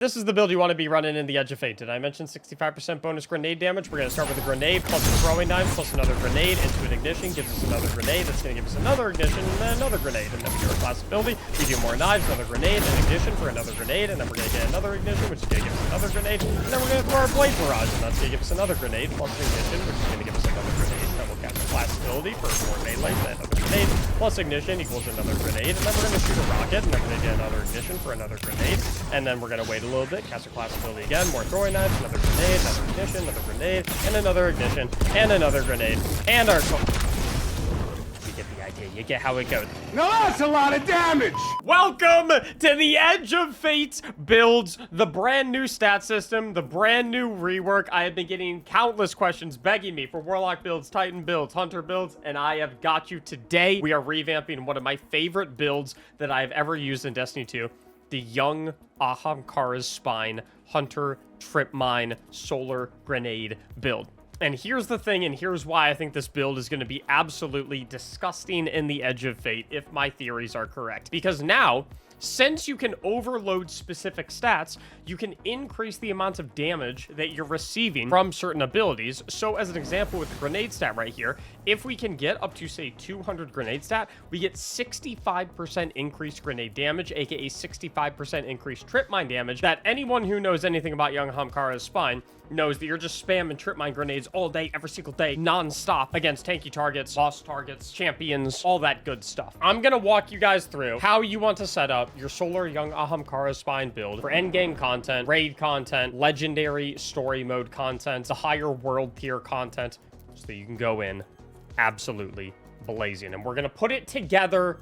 This is the build you want to be running in the Edge of Fate. Did I mention 65% bonus grenade damage? We're going to start with a grenade plus a throwing knife plus another grenade into an ignition. Gives us another grenade. That's going to give us another ignition and then another grenade. And then we do our class ability. We do more knives, another grenade, an ignition for another grenade. And then we're going to get another ignition, which is going to give us another grenade. And then we're going to throw our blade barrage. And that's going to give us another grenade plus ignition, which is going to give us another grenade. And then we'll cast a class ability for more melee. And another grenade plus ignition equals another grenade. And then we're going to shoot a rocket. And then we're going to get another ignition for another grenade. And then we're going to wait a little bit, cast a class ability again, more throwing knives, another grenade, another ignition, another grenade, and another ignition, and another grenade, and our... You get the idea. You get how it goes. Now that's a lot of damage! Welcome to the Edge of Fate builds, the brand new stat system, the brand new rework. I have been getting countless questions begging me for Warlock builds, Titan builds, Hunter builds, and I have got you today. We are revamping one of my favorite builds that I've ever used in Destiny 2. The Young Ahamkara's Spine Hunter Trip Mine Solar Grenade build. And here's the thing, and here's why I think this build is going to be absolutely disgusting in the Edge of Fate, if my theories are correct. Because now, since you can overload specific stats, you can increase the amount of damage that you're receiving from certain abilities. So as an example with the grenade stat right here, if we can get up to, say, 200 grenade stat, we get 65% increased grenade damage, aka 65% increased trip mine damage, that anyone who knows anything about Young Ahamkara's Spine knows that you're just spamming trip mine grenades all day, every single day, non-stop against tanky targets, boss targets, champions, all that good stuff. I'm gonna walk you guys through how you want to set up your Solar Young Ahamkara's Spine build for endgame content, raid content, legendary story mode content, the higher world tier content, so that you can go in absolutely blazing. And we're gonna put it together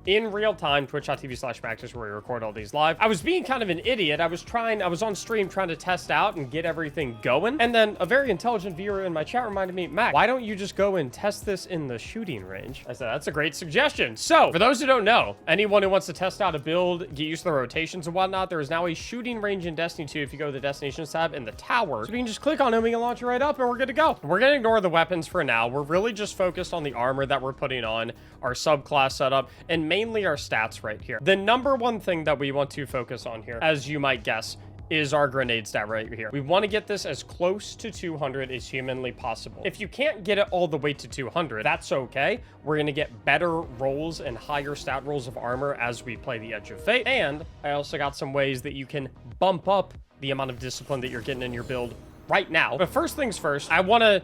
in real time, twitch.tv/Mactics, where we record all these live. I was being kind of an idiot. I was on stream trying to test out and get everything going. And then a very intelligent viewer in my chat reminded me, Mac, why don't you just go and test this in the shooting range? I said, that's a great suggestion. So for those who don't know, anyone who wants to test out a build, get used to the rotations and whatnot, there is now a shooting range in Destiny 2 if you go to the Destinations tab in the tower. So you can just click on it and we can launch it right up and we're good to go. We're gonna ignore the weapons for now. We're really just focused on the armor that we're putting on, our subclass setup, and mainly our stats right here. The number one thing that we want to focus on here, as you might guess, is our grenade stat right here. We want to get this as close to 200 as humanly possible. If you can't get it all the way to 200, that's okay. We're going to get better rolls and higher stat rolls of armor as we play the Edge of Fate. And I also got some ways that you can bump up the amount of discipline that you're getting in your build right now. But first things first, I want to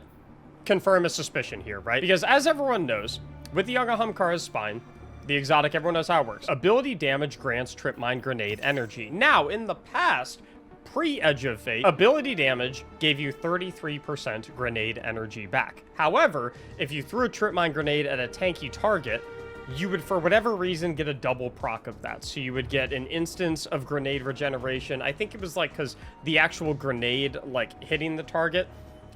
confirm a suspicion here, right? Because as everyone knows, with the Young Ahamkara's Spine, the exotic, everyone knows how it works. Ability damage grants trip mine grenade energy. Now, in the past, pre-Edge of Fate, ability damage gave you 33% grenade energy back. However, if you threw a trip mine grenade at a tanky target, you would, for whatever reason, get a double proc of that. So you would get an instance of grenade regeneration. I think it was like because the actual grenade, like hitting the target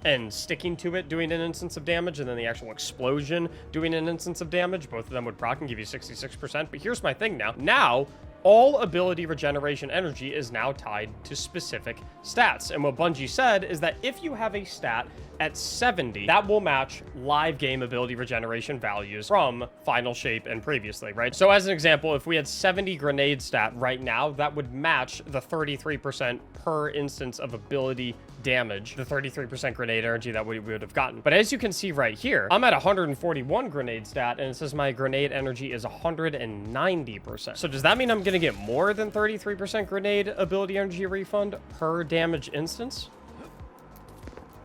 and sticking to it, doing an instance of damage, and then the actual explosion doing an instance of damage. Both of them would proc and give you 66%. But here's my thing now. Now, all ability regeneration energy is now tied to specific stats. And what Bungie said is that if you have a stat at 70, that will match live game ability regeneration values from Final Shape and previously, right? So as an example, if we had 70 grenade stat right now, that would match the 33% per instance of ability damage, the 33% grenade energy that we would have gotten. But as you can see right here, I'm at 141 grenade stat, and it says my grenade energy is 190%. So does that mean I'm gonna get more than 33% grenade ability energy refund per damage instance?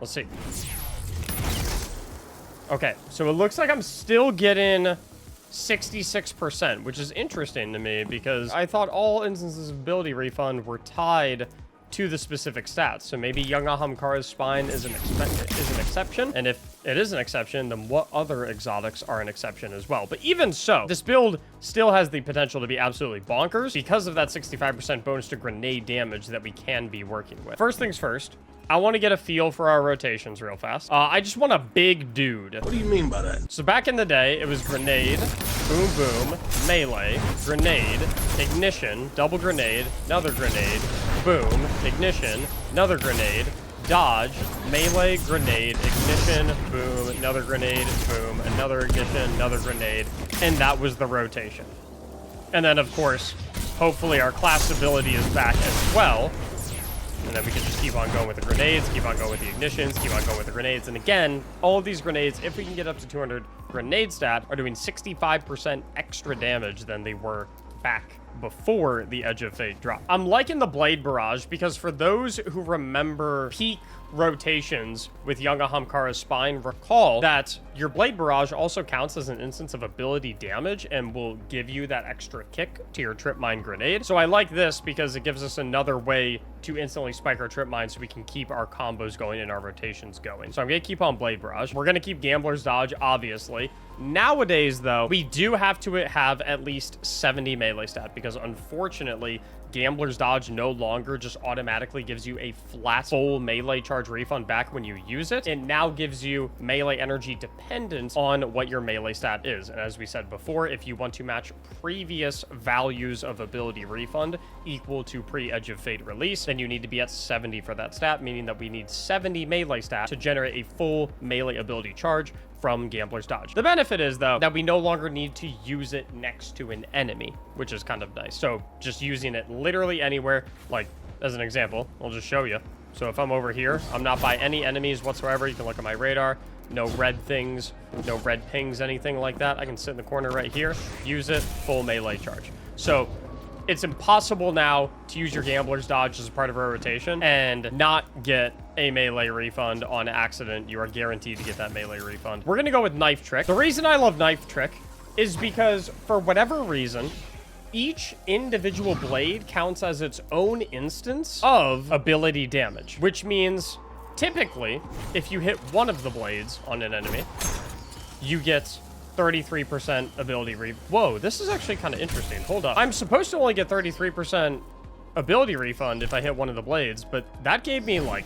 Let's see. Okay, so it looks like I'm still getting 66%, which is interesting to me because I thought all instances of ability refund were tied to the specific stats. So maybe Young Ahamkara's Spine is an exception. And if it is an exception, then what other exotics are an exception as well? But even so, this build still has the potential to be absolutely bonkers because of that 65% bonus to grenade damage that we can be working with. First things first, I want to get a feel for our rotations real fast. I just want a big dude. What do you mean by that? So back in the day, it was grenade, boom, boom, melee, grenade, ignition, double grenade, another grenade, boom, ignition, another grenade, dodge, melee, grenade, ignition, boom, another grenade, boom, another ignition, another grenade, and that was the rotation. And then, of course, Hopefully our class ability is back as well. And then we can just keep on going with the grenades, keep on going with the ignitions, keep on going with the grenades. And again, all of these grenades, if we can get up to 200 grenade stat, are doing 65% extra damage than they were back before the Edge of Fate drop. I'm liking the Blade Barrage because for those who remember peak rotations with Young Ahamkara's Spine, recall that your Blade Barrage also counts as an instance of ability damage and will give you that extra kick to your Trip Mine Grenade. So I like this because it gives us another way to instantly spike our Trip Mine so we can keep our combos going and our rotations going. So I'm going to keep on Blade Barrage. We're going to keep Gambler's Dodge, obviously. Nowadays, though, we do have to have at least 70 melee stat because unfortunately, Gambler's Dodge no longer just automatically gives you a flat full melee charge refund back when you use it. It now gives you melee energy dependent on what your melee stat is. And as we said before, if you want to match previous values of ability refund equal to pre-Edge of Fate release, then you need to be at 70 for that stat, meaning that we need 70 melee stat to generate a full melee ability charge from Gambler's Dodge. The benefit is, though, that we no longer need to use it next to an enemy, which is kind of nice. So just using it literally anywhere, like as an example, I'll just show you. So if I'm over here, I'm not by any enemies whatsoever. You can look at my radar. No red things, no red pings, anything like that. I can sit in the corner right here, use it, full melee charge. So it's impossible now to use your Gambler's Dodge as a part of a rotation and not get a melee refund on accident. You are guaranteed to get that melee refund. We're going to go with Knife Trick. The reason I love Knife Trick is because for whatever reason, each individual blade counts as its own instance of ability damage, which means typically if you hit one of the blades on an enemy, you get 33% ability Whoa, this is actually kind of interesting. Hold up. I'm supposed to only get 33% ability refund if I hit one of the blades, but that gave me like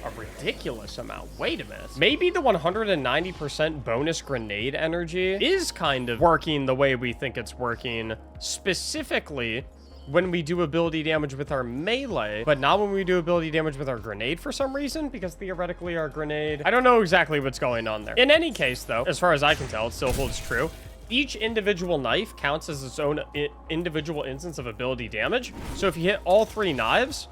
a ridiculous amount. Wait a minute. Maybe the 190% bonus grenade energy is kind of working the way we think it's working, specifically when we do ability damage with our melee, but not when we do ability damage with our grenade for some reason, because theoretically our grenade... I don't know exactly what's going on there. In any case, though, as far as I can tell, it still holds true. Each individual knife counts as its own individual instance of ability damage. So if you hit all 3 knives,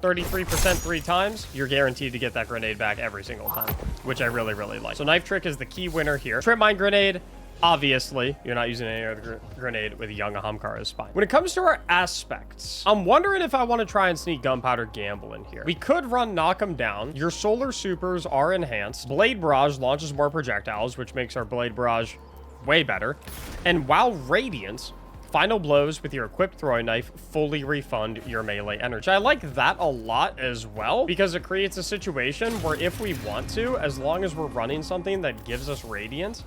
33% 3 times, you're guaranteed to get that grenade back every single time, which I really, really like. So Knife Trick is the key winner here. Trip Mine Grenade, obviously, you're not using any other grenade with Young Ahamkara's Spine. When it comes to our aspects, I'm wondering if I want to try and sneak Gunpowder Gamble in here. We could run Knock 'em Down. Your Solar Supers are enhanced. Blade Barrage launches more projectiles, which makes our Blade Barrage way better. And while Radiant, Final Blows with your equipped throwing knife fully refund your melee energy. I like that a lot as well, because it creates a situation where if we want to, as long as we're running something that gives us Radiant,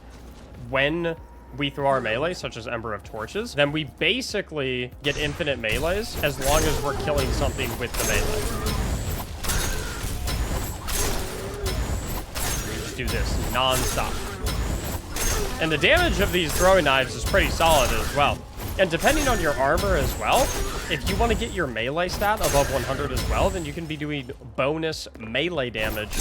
when we throw our melee, such as Ember of Torches, then we basically get infinite melees as long as we're killing something with the melee. We just do this non-stop. And the damage of these throwing knives is pretty solid as well. And depending on your armor as well, if you want to get your melee stat above 100 as well, then you can be doing bonus melee damage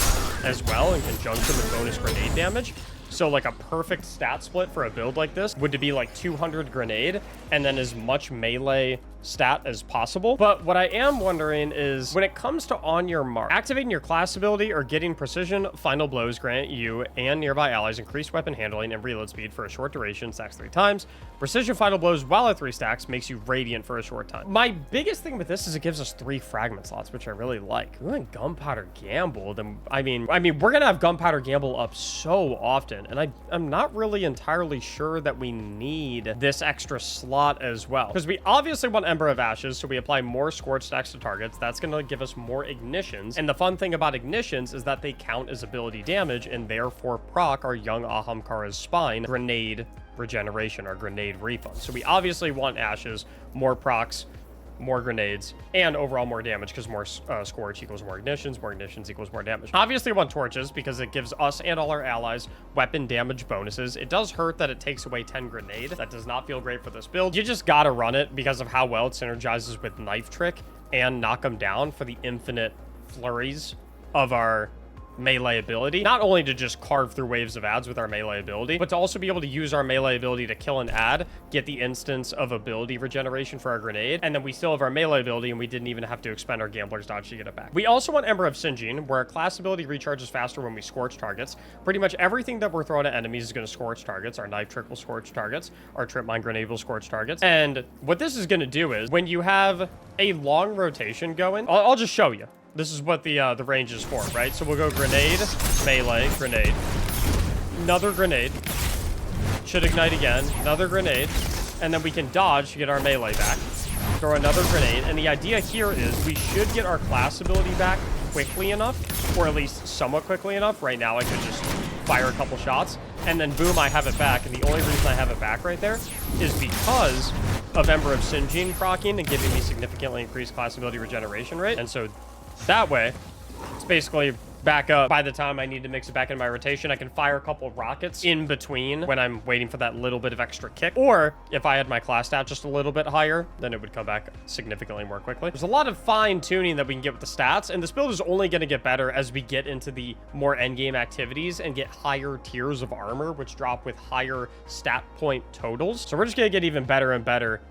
as well in conjunction with bonus grenade damage. So like a perfect stat split for a build like this would be like 200 grenade and then as much melee stat as possible. But what I am wondering is when it comes to on your mark, activating your class ability or getting precision final blows grant you and nearby allies increased weapon handling and reload speed for a short duration, stacks 3 times. Precision final blows while at 3 stacks makes you radiant for a short time. My biggest thing with this is it gives us 3 fragment slots, which I really like. Ooh, and Gunpowder Gamble, then I mean we're gonna have Gunpowder Gamble up so often, and I'm not really entirely sure that we need this extra slot as well, because we obviously want Ember of Ashes, so we apply more Scorch stacks to targets. That's going to give us more ignitions, and the fun thing about ignitions is that they count as ability damage and therefore proc our Young Ahamkara's Spine grenade regeneration or grenade refund. So we obviously want Ashes, more procs, more grenades, and overall more damage, because more Scorch equals more ignitions equals more damage. Obviously I want Torches because it gives us and all our allies weapon damage bonuses. It does hurt that it takes away 10 grenade. That does not feel great for this build. You just gotta run it because of how well it synergizes with Knife Trick and Knock 'em Down for the infinite flurries of our melee ability, not only to just carve through waves of ads with our melee ability, but to also be able to use our melee ability to kill an ad, get the instance of ability regeneration for our grenade, and then we still have our melee ability and we didn't even have to expend our gambler's dodge to get it back. We also want Ember of Singeing, where our class ability recharges faster when we scorch targets. Pretty much everything that we're throwing at enemies is going to scorch targets. Our knife trick will scorch targets. Our trip mine grenade will scorch targets. And what this is going to do is when you have a long rotation going, I'll just show you. This is what the range is for, right? So we'll go grenade, melee, grenade, another grenade, should ignite again, another grenade, and then we can dodge to get our melee back, throw another grenade, and the idea here is we should get our class ability back quickly enough, or at least somewhat quickly enough. Right now I could just fire a couple shots, and then boom, I have it back, and the only reason I have it back right there is because of Ember of Singeing proccing and giving me significantly increased class ability regeneration rate, and so that way, it's basically back up. By the time I need to mix it back in my rotation, I can fire a couple of rockets in between when I'm waiting for that little bit of extra kick. Or if I had my class stat just a little bit higher, then it would come back significantly more quickly. There's a lot of fine tuning that we can get with the stats, and this build is only going to get better as we get into the more endgame activities and get higher tiers of armor, which drop with higher stat point totals. So we're just going to get even better and better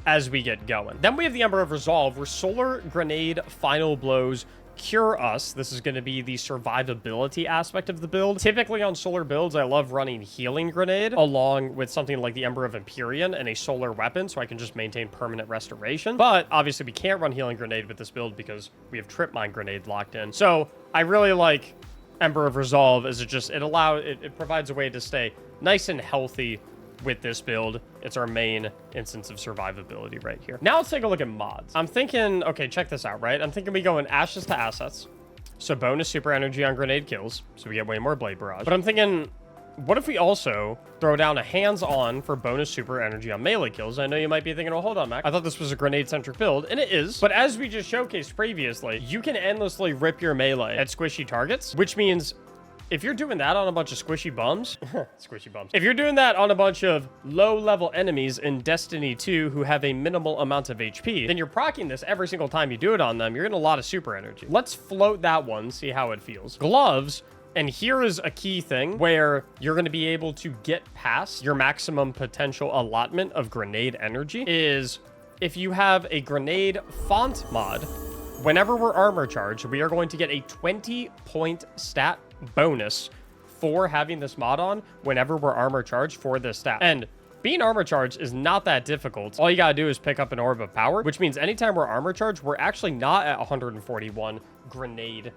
as we get going. Then we have the Ember of Resolve, where Solar Grenade Final Blows cure us. This is going to be the survivability aspect of the build. Typically on solar builds, I love running Healing Grenade along with something like the Ember of Empyrean and a solar weapon, so I can just maintain permanent restoration. But obviously we can't run Healing Grenade with this build because we have Trip Mine Grenade locked in. So I really like Ember of Resolve as it provides a way to stay nice and healthy with this build. It's our main instance of survivability right here. Now let's take a look at mods. I'm thinking, okay, check this out, right? I'm thinking we go in Ashes to Assets. So bonus super energy on grenade kills. So we get way more Blade Barrage. But I'm thinking, what if we also throw down a hands-on for bonus super energy on melee kills? I know you might be thinking, oh, hold on, Mac. I thought this was a grenade-centric build, and it is. But as we just showcased previously, you can endlessly rip your melee at squishy targets, which means if you're doing that on a bunch of squishy bums, if you're doing that on a bunch of low-level enemies in Destiny 2 who have a minimal amount of HP, then you're proccing this every single time you do it on them. You're getting a lot of super energy. Let's float that one, see how it feels. Gloves, and here is a key thing where you're going to be able to get past your maximum potential allotment of grenade energy, is if you have a grenade font mod, whenever we're armor charged, we are going to get a 20-point stat bonus for having this mod on whenever we're armor charged for this stat. And being armor charged is not that difficult. All you gotta do is pick up an orb of power, which means anytime we're armor charged, we're actually not at 141 grenade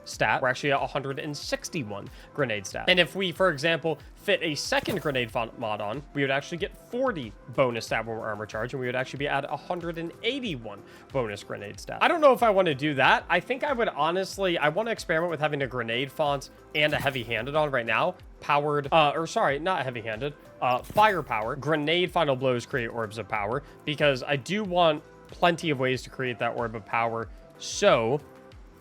stat. We're actually at 161 grenade stat. And if we, for example, fit a second grenade font mod on, we would actually get 40 bonus stat when we're armor charged, and we would actually be at 181 bonus grenade stat. I don't know if I want to do that. I think I would honestly, I want to experiment with having a grenade font and a heavy-handed on right now. Powered, or sorry, not heavy-handed, firepower. Grenade final blows create orbs of power, because I do want plenty of ways to create that orb of power so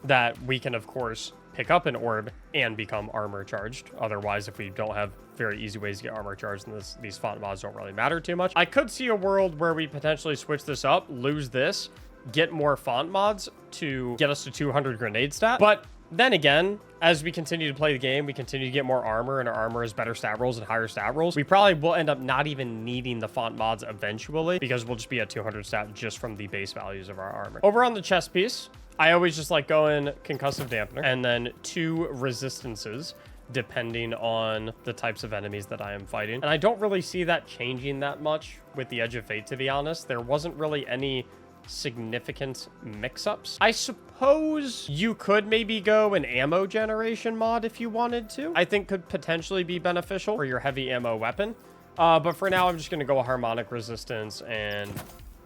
that we can, of course, pick up an orb and become armor charged. Otherwise, if we don't have very easy ways to get armor charged, then these font mods don't really matter too much. I could see a world where we potentially switch this up, lose this, get more font mods to get us to 200 grenade stat. But then again, as we continue to play the game, we continue to get more armor, and our armor has better stat rolls and higher stat rolls. We probably will end up not even needing the font mods eventually, because we'll just be at 200 stat just from the base values of our armor. Over on the chest piece, I always just like going concussive dampener and then 2 resistances depending on the types of enemies that I am fighting. And I don't really see that changing that much with the Edge of Fate, to be honest. There wasn't really any significant mix-ups. I suppose you could maybe go an ammo generation mod if you wanted to. I think could potentially be beneficial for your heavy ammo weapon. But for now, I'm just going to go a harmonic resistance and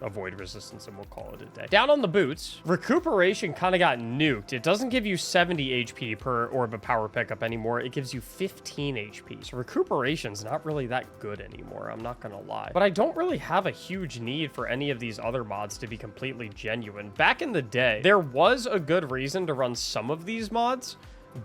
avoid resistance, and we'll call it a day. Down on the boots, recuperation kind of got nuked. It doesn't give you 70 HP per orb of power pickup anymore. It gives you 15 HP. So recuperation's not really that good anymore, I'm not gonna lie. But I don't really have a huge need for any of these other mods to be completely genuine. Back in the day, there was a good reason to run some of these mods,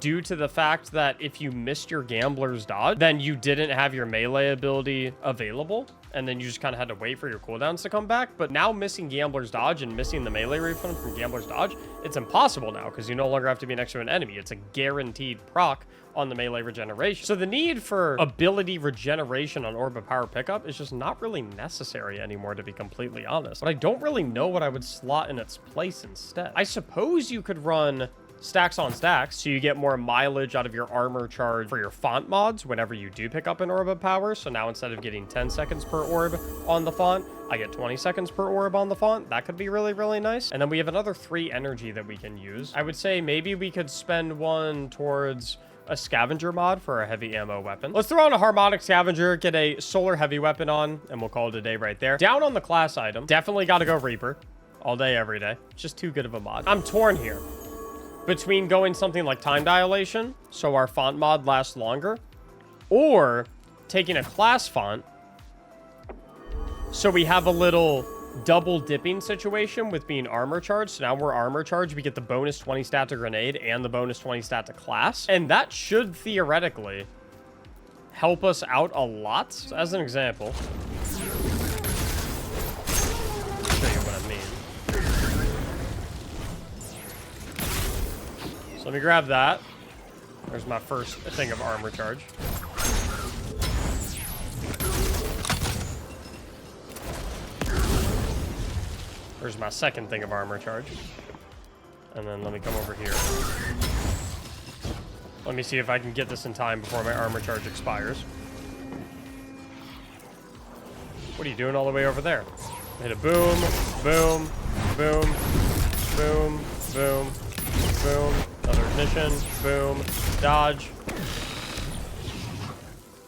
due to the fact that if you missed your Gambler's Dodge, then you didn't have your melee ability available, and then you just kind of had to wait for your cooldowns to come back. But now missing Gambler's Dodge and missing the melee refund from Gambler's Dodge, it's impossible now because you no longer have to be next to an enemy. It's a guaranteed proc on the melee regeneration. So the need for ability regeneration on Orb of Power pickup is just not really necessary anymore, to be completely honest. But I don't really know what I would slot in its place instead. I suppose you could run stacks on stacks, so you get more mileage out of your armor charge for your font mods whenever you do pick up an Orb of Power. So now instead of getting 10 seconds per orb on the font, I get 20 seconds per orb on the font. That could be really, really nice. And then we have another 3 energy that we can use. I would say maybe we could spend one towards a scavenger mod for a heavy ammo weapon. Let's throw on a harmonic scavenger, get a solar heavy weapon on, and we'll call it a day right there. Down on the class item, definitely got to go Reaper all day, every day. It's just too good of a mod. I'm torn here between going something like time dilation, so our font mod lasts longer, or taking a class font, so we have a little double dipping situation with being armor charged. So now we're armor charged. We get the bonus 20 stat to grenade and the bonus 20 stat to class. And that should theoretically help us out a lot. So as an example, I'll show you what I mean. So let me grab that. There's my first thing of armor charge. There's my second thing of armor charge. And then let me come over here. Let me see if I can get this in time before my armor charge expires. What are you doing all the way over there? Hit a boom, boom, boom, boom, boom, boom. Another ignition, boom, dodge.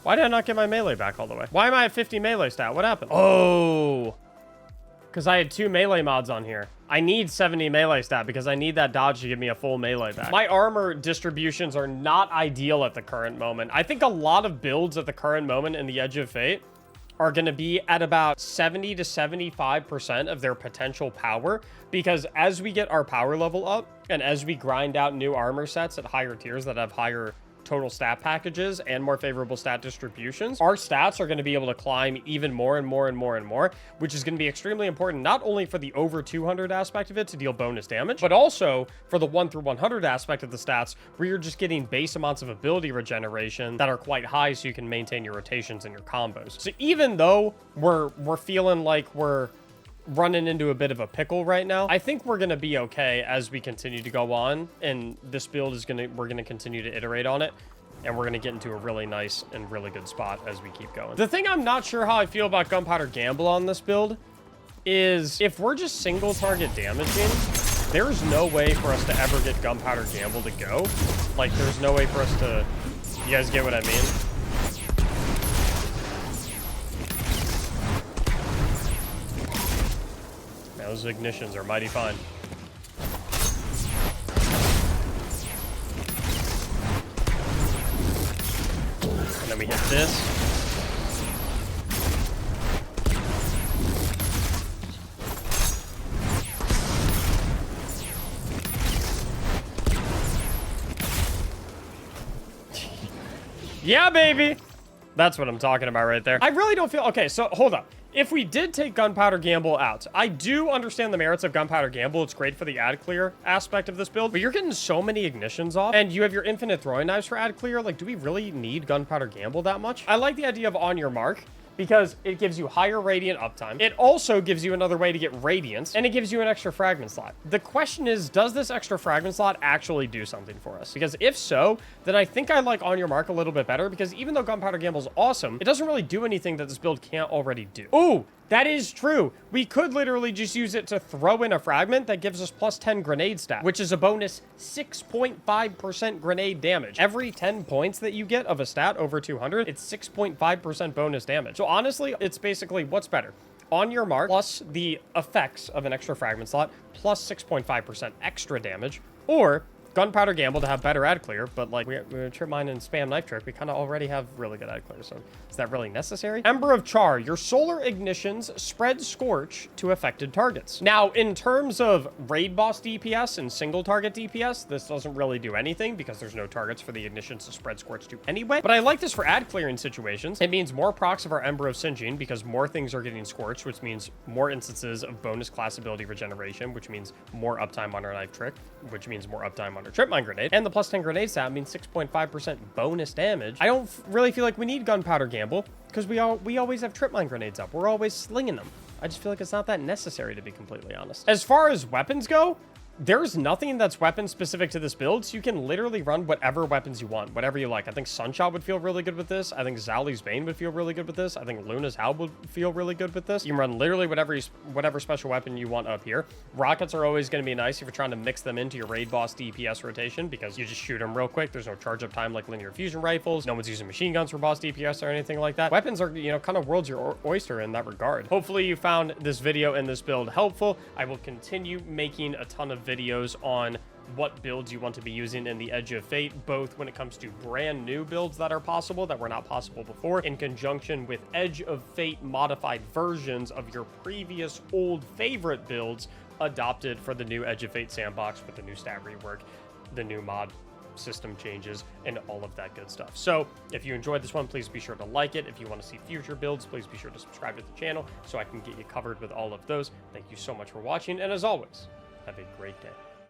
Why did I not get my melee back all the way? Why am I at 50 melee stat? What happened? Oh, because I had 2 melee mods on here. I need 70 melee stat because I need that dodge to give me a full melee back. My armor distributions are not ideal at the current moment. I think a lot of builds at the current moment in the Edge of Fate are going to be at about 70 to 75% of their potential power, because as we get our power level up and as we grind out new armor sets at higher tiers that have higher total stat packages and more favorable stat distributions, our stats are going to be able to climb even more and more and more and more, which is going to be extremely important, not only for the over 200 aspect of it to deal bonus damage, but also for the 1 through 100 aspect of the stats, where you're just getting base amounts of ability regeneration that are quite high, so you can maintain your rotations and your combos. So even though we're feeling like we're running into a bit of a pickle right now, I think we're gonna be okay as we continue to go on, and this build is we're gonna continue to iterate on it, and we're gonna get into a really nice and really good spot as we keep going. The thing I'm not sure how I feel about Gunpowder Gamble on this build is if we're just single target damaging, there's no way for us to ever get Gunpowder Gamble to go. Like, there's no way for us to, you guys get what I mean? Those ignitions are mighty fine. And then we hit this. Yeah, baby! That's what I'm talking about right there. I really don't feel... Okay, so hold up. If we did take Gunpowder Gamble out, I do understand the merits of Gunpowder Gamble. It's great for the ad clear aspect of this build, but you're getting so many ignitions off, and you have your infinite throwing knives for ad clear. Like, do we really need Gunpowder Gamble that much? I like the idea of on your mark, because it gives you higher radiant uptime. It also gives you another way to get radiance, and it gives you an extra fragment slot. The question is, does this extra fragment slot actually do something for us? Because if so, then I think I like on your mark a little bit better, because even though Gunpowder Gamble is awesome, it doesn't really do anything that this build can't already do. Ooh, that is true. We could literally just use it to throw in a fragment that gives us plus 10 grenade stat, which is a bonus 6.5% grenade damage. Every 10 points that you get of a stat over 200, it's 6.5% bonus damage. So honestly, it's basically what's better. On your mark plus the effects of an extra fragment slot plus 6.5% extra damage, or Gunpowder Gamble to have better ad clear, but like we trip mine and spam knife trick, we kind of already have really good ad clear, so is that really necessary? Ember of Char, your solar ignitions spread scorch to affected targets. Now, in terms of raid boss DPS and single target DPS, this doesn't really do anything because there's no targets for the ignitions to spread scorch to anyway, but I like this for ad clearing situations. It means more procs of our Ember of Singeing because more things are getting scorched, which means more instances of bonus class ability regeneration, which means more uptime on our knife trick, which means more uptime on our trip mine grenade, and the plus 10 grenade stat means 6.5% bonus damage. I don't really feel like we need Gunpowder Gamble because we always have trip mine grenades up. We're always slinging them. I just feel like it's not that necessary, to be completely honest. As far as weapons go, there's nothing that's weapon specific to this build, so you can literally run whatever weapons you want, whatever you like. I think Sunshot would feel really good with this. I think Zali's Bane would feel really good with this. I think Luna's Howl would feel really good with this. You can run literally whatever special weapon you want up here. Rockets are always going to be nice if you're trying to mix them into your raid boss DPS rotation because you just shoot them real quick. There's no charge up time like linear fusion rifles. No one's using machine guns for boss DPS or anything like that. Weapons are, you know, kind of world's your oyster in that regard. Hopefully you found this video and this build helpful. I will continue making a ton of videos on what builds you want to be using in the Edge of Fate, both when it comes to brand new builds that are possible that were not possible before, in conjunction with Edge of Fate modified versions of your previous old favorite builds adopted for the new Edge of Fate sandbox with the new stat rework, the new mod system changes, and all of that good stuff. So if you enjoyed this one, please be sure to like it. If you want to see future builds, please be sure to subscribe to the channel so I can get you covered with all of those. Thank you so much for watching, and as always, have a great day.